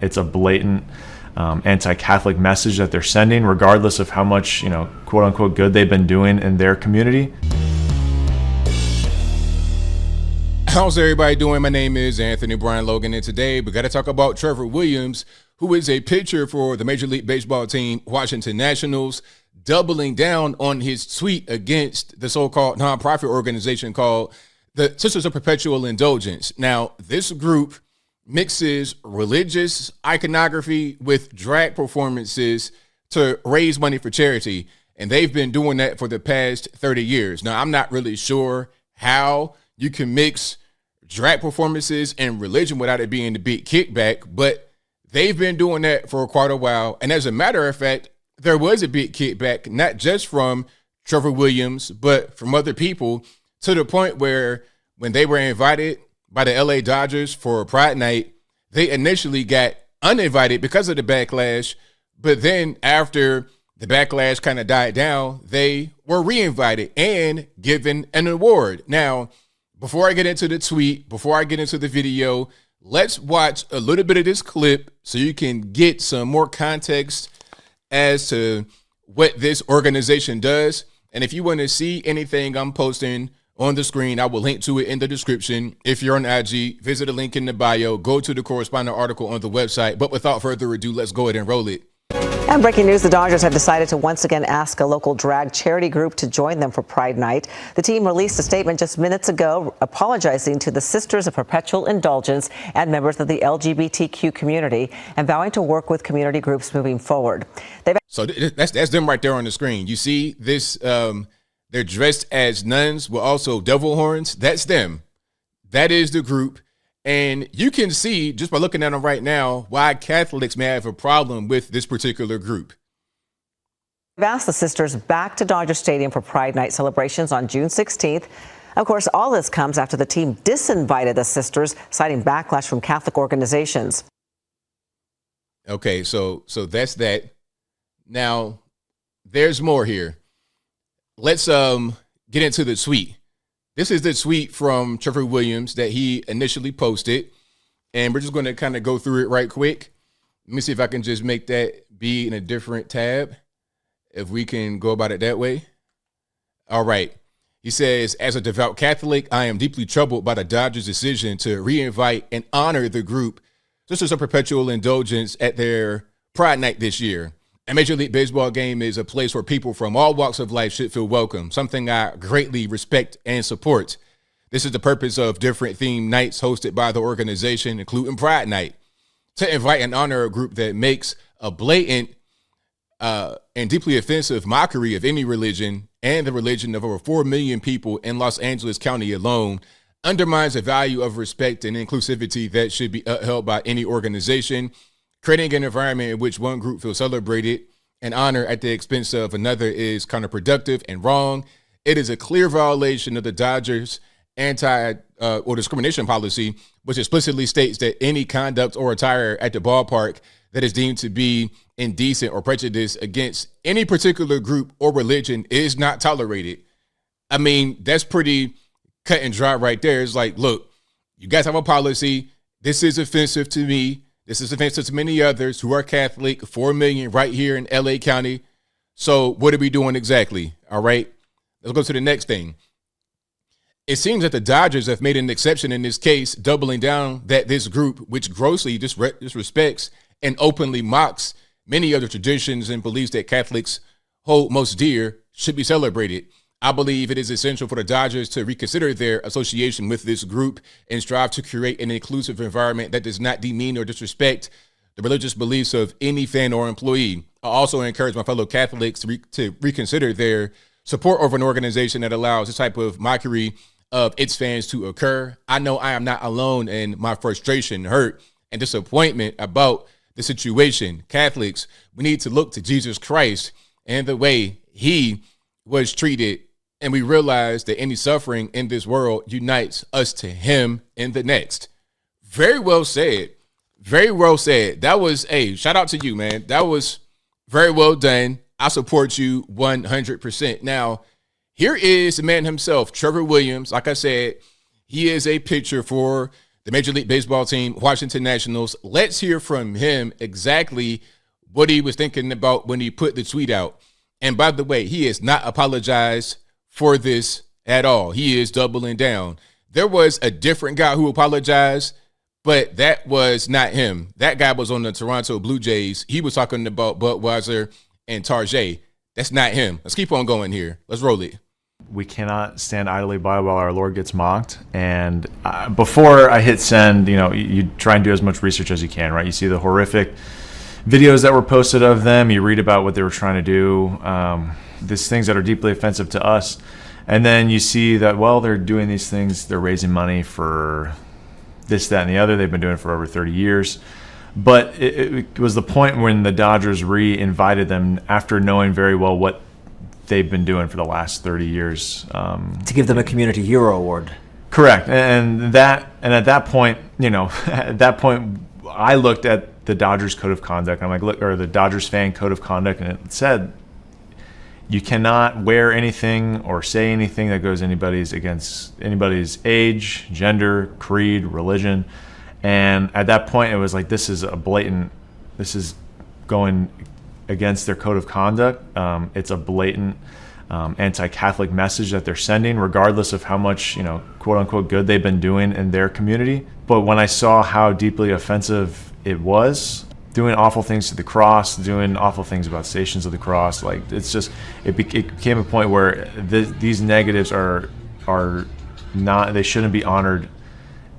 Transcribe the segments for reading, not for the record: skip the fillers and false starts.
It's a blatant anti-Catholic message that they're sending, regardless of how much, quote unquote, good they've been doing in their community. How's everybody doing? My name is Anthony Brian Logan, and today we got to talk about Trevor Williams, who is a pitcher for the Major League Baseball team, Washington Nationals, doubling down on his tweet against the so-called nonprofit organization called the Sisters of Perpetual Indulgence. Now, this group mixes religious iconography with drag performances to raise money for charity, and they've been doing that for the past 30 years. Now, I'm not really sure how you can mix drag performances and religion without it being the big kickback, but they've been doing that for quite a while. And as a matter of fact, there was a big kickback, not just from Trevor Williams, but from other people, to the point where when they were invited by the LA Dodgers for Pride Night, they initially got uninvited because of the backlash. But then after the backlash kind of died down, they were reinvited and given an award. Now, before I get into the tweet, before I get into the video, let's watch a little bit of this clip so you can get some more context as to what this organization does. And if you want to see anything I'm posting on the screen, I will link to it in the description. If you're on IG, visit the link in the bio, go to the corresponding article on the website. But without further ado, let's go ahead and roll it. And breaking news, the Dodgers have decided to once again ask a local drag charity group to join them for Pride Night. The team released a statement just minutes ago apologizing to the Sisters of Perpetual Indulgence and members of the LGBTQ community and vowing to work with community groups moving forward. So that's them right there on the screen. You see this, they're dressed as nuns with also devil horns. That's them. That is the group. And you can see, just by looking at them right now, why Catholics may have a problem with this particular group. They've asked the sisters back to Dodger Stadium for Pride Night celebrations on June 16th. Of course, all this comes after the team disinvited the sisters, citing backlash from Catholic organizations. Okay, so that's that. Now, there's more here. Let's get into the tweet. This is the tweet from Trevor Williams that he initially posted, and we're just going to kind of go through it right quick. Let me see if I can just make that be in a different tab, if we can go about it that way. All right. He says, as a devout Catholic, I am deeply troubled by the Dodgers' decision to reinvite and honor the group Sisters of Perpetual Indulgence at their Pride Night this year. A Major League Baseball game is a place where people from all walks of life should feel welcome, something I greatly respect and support. This is the purpose of different themed nights hosted by the organization, including Pride Night, to invite and honor a group that makes a blatant and deeply offensive mockery of any religion and the religion of over 4 million people in Los Angeles County alone, undermines the value of respect and inclusivity that should be upheld by any organization. Creating an environment in which one group feels celebrated and honored at the expense of another is counterproductive and wrong. It is a clear violation of the Dodgers' or discrimination policy, which explicitly states that any conduct or attire at the ballpark that is deemed to be indecent or prejudiced against any particular group or religion is not tolerated. I mean, that's pretty cut and dry right there. It's like, look, you guys have a policy. This is offensive to me. This is offensive to many others who are Catholic, 4 million right here in LA County. So what are we doing exactly? All right, let's go to the next thing. It seems that the Dodgers have made an exception in this case, doubling down that this group, which grossly disrespects and openly mocks many other traditions and beliefs that Catholics hold most dear, should be celebrated. I believe it is essential for the Dodgers to reconsider their association with this group and strive to create an inclusive environment that does not demean or disrespect the religious beliefs of any fan or employee. I also encourage my fellow Catholics to reconsider their support of an organization that allows this type of mockery of its fans to occur. I know I am not alone in my frustration, hurt, and disappointment about the situation. Catholics, we need to look to Jesus Christ and the way he was treated, and we realize that any suffering in this world unites us to him in the next. Very well said. Very well said. That was a shout out to you, man. That was very well done. I support you 100%. Now, here is the man himself, Trevor Williams. Like I said, he is a pitcher for the Major League Baseball team, Washington Nationals. Let's hear from him exactly what he was thinking about when he put the tweet out. And by the way, he has not apologized for this at all. He is doubling down. There was a different guy who apologized, but that was not him. That guy was on the Toronto Blue Jays. He was talking about Budweiser and Tarjay. That's not him. Let's keep on going here. Let's roll it. We cannot stand idly by while our Lord gets mocked. And before I hit send, you try and do as much research as you can, right? You see the horrific videos that were posted of them. You read about what they were trying to do, these things that are deeply offensive to us. And then you see that, well, they're doing these things. They're raising money for this, that, and the other. They've been doing it for over 30 years. But it was the point when the Dodgers re-invited them after knowing very well what they've been doing for the last 30 years. To give them a Community Hero Award. Correct. And at that point, I looked at the Dodgers Code of Conduct. I'm like, look, or the Dodgers Fan Code of Conduct, and it said you cannot wear anything or say anything that goes against anybody's age, gender, creed, religion. And at that point, it was like, this is going against their code of conduct. It's a blatant anti-Catholic message that they're sending, regardless of how much, quote unquote, good they've been doing in their community. But when I saw how deeply offensive it was, doing awful things to the cross, doing awful things about Stations of the Cross, like it became a point where these negatives are not, they shouldn't be honored,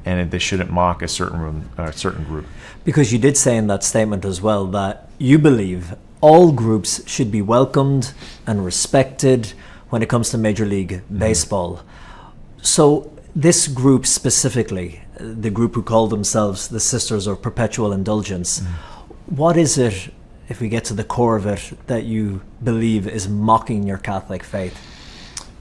and they shouldn't mock a certain group. Because you did say in that statement as well that you believe all groups should be welcomed and respected when it comes to Major League Baseball. So this group specifically, the group who call themselves the Sisters of Perpetual Indulgence, what is it, if we get to the core of it, that you believe is mocking your Catholic faith?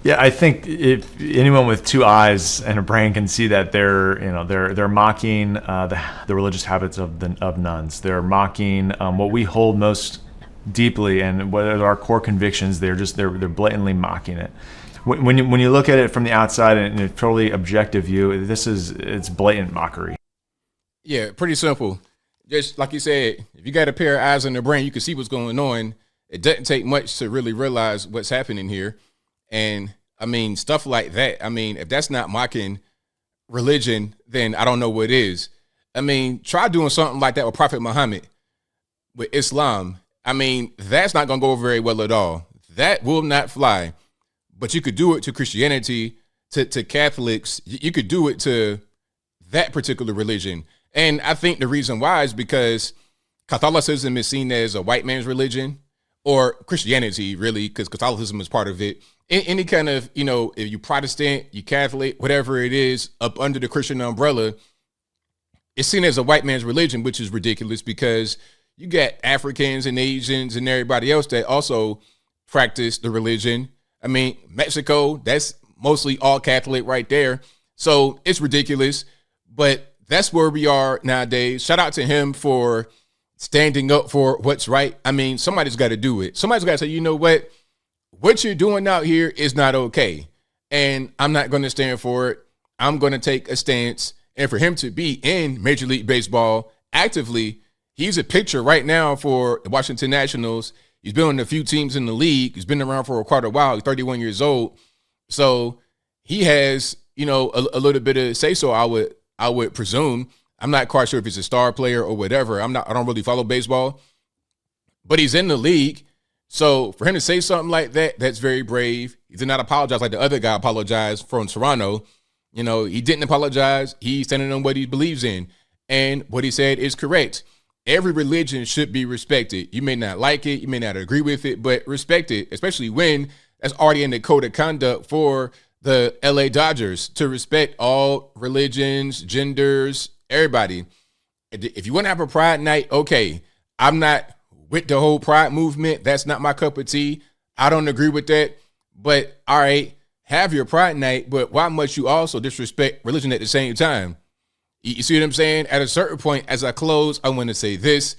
Yeah, I think if anyone with two eyes and a brain can see that they're mocking the religious habits of nuns. They're mocking what we hold most deeply and what are our core convictions. They're blatantly mocking it. When you look at it from the outside in a totally objective view, it's blatant mockery. Yeah, pretty simple. Just like you said, if you got a pair of eyes in the brain, you can see what's going on. It doesn't take much to really realize what's happening here. And I mean, stuff like that. I mean, if that's not mocking religion, then I don't know what is. I mean, try doing something like that with Prophet Muhammad, with Islam. I mean, that's not going to go very well at all. That will not fly. But you could do it to Christianity, to Catholics. You could do it to that particular religion. And I think the reason why is because Catholicism is seen as a white man's religion, or Christianity, really, because Catholicism is part of it. Any kind of, if you Protestant, you Catholic, whatever it is, up under the Christian umbrella, it's seen as a white man's religion, which is ridiculous because you got Africans and Asians and everybody else that also practice the religion. I mean, Mexico, that's mostly all Catholic right there. So it's ridiculous, but that's where we are nowadays. Shout out to him for standing up for what's right. I mean, somebody's got to do it. Somebody's got to say, you know what you're doing out here is not okay. And I'm not going to stand for it. I'm going to take a stance. And for him to be in Major League Baseball actively, he's a pitcher right now for the Washington Nationals. He's been on a few teams in the league. He's been around for quite a while. He's 31 years old. So he has, a little bit of say-so, I would presume. I'm not quite sure if he's a star player or whatever. I don't really follow baseball, but he's in the league. So for him to say something like that, that's very brave. He did not apologize like the other guy apologized from Toronto. He didn't apologize. He's standing on what he believes in. And what he said is correct. Every religion should be respected. You may not like it. You may not agree with it, but respect it, especially when that's already in the code of conduct for the LA Dodgers, to respect all religions, genders, everybody. If you want to have a pride night, okay. I'm not with the whole pride movement. That's not my cup of tea. I don't agree with that. But all right, have your pride night, but why must you also disrespect religion at the same time? You see what I'm saying? At a certain point, as I close, I want to say this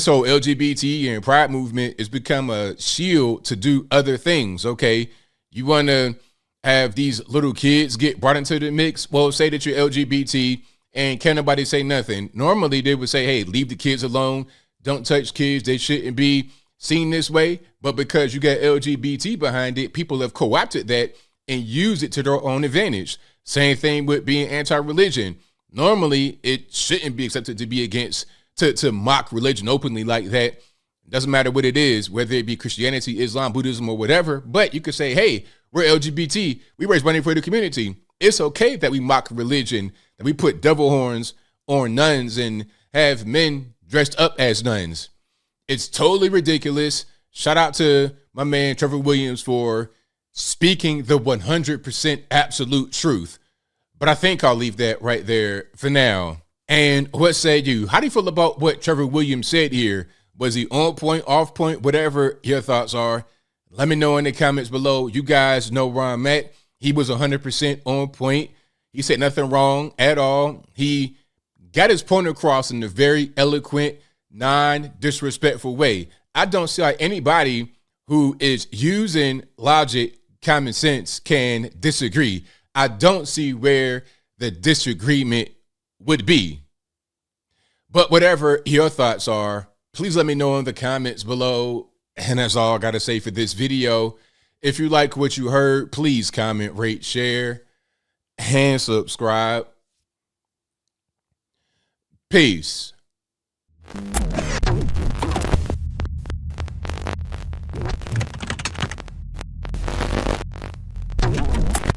whole LGBT and pride movement has become a shield to do other things, okay? You want to have these little kids get brought into the mix? Well, say that you're LGBT and can't nobody say nothing. Normally they would say, hey, leave the kids alone. Don't touch kids. They shouldn't be seen this way. But because you got LGBT behind it, people have co-opted that and used it to their own advantage. Same thing with being anti-religion. Normally, it shouldn't be accepted to be against, to mock religion openly like that. Doesn't matter what it is, whether it be Christianity, Islam, Buddhism, or whatever. But you could say, hey, we're LGBT. We raise money for the community. It's okay that we mock religion, that we put devil horns on nuns and have men dressed up as nuns. It's totally ridiculous. Shout out to my man, Trevor Williams, for speaking the 100% absolute truth. But I think I'll leave that right there for now. And what say you? How do you feel about what Trevor Williams said here? Was he on point, off point, whatever your thoughts are? Let me know in the comments below. You guys know where I'm at. He was 100% on point. He said nothing wrong at all. He got his point across in a very eloquent, non-disrespectful way. I don't see how anybody who is using logic, common sense can disagree. I don't see where the disagreement would be. But whatever your thoughts are, please let me know in the comments below. And that's all I got to say for this video. If you like what you heard, please comment, rate, share, and subscribe. Peace.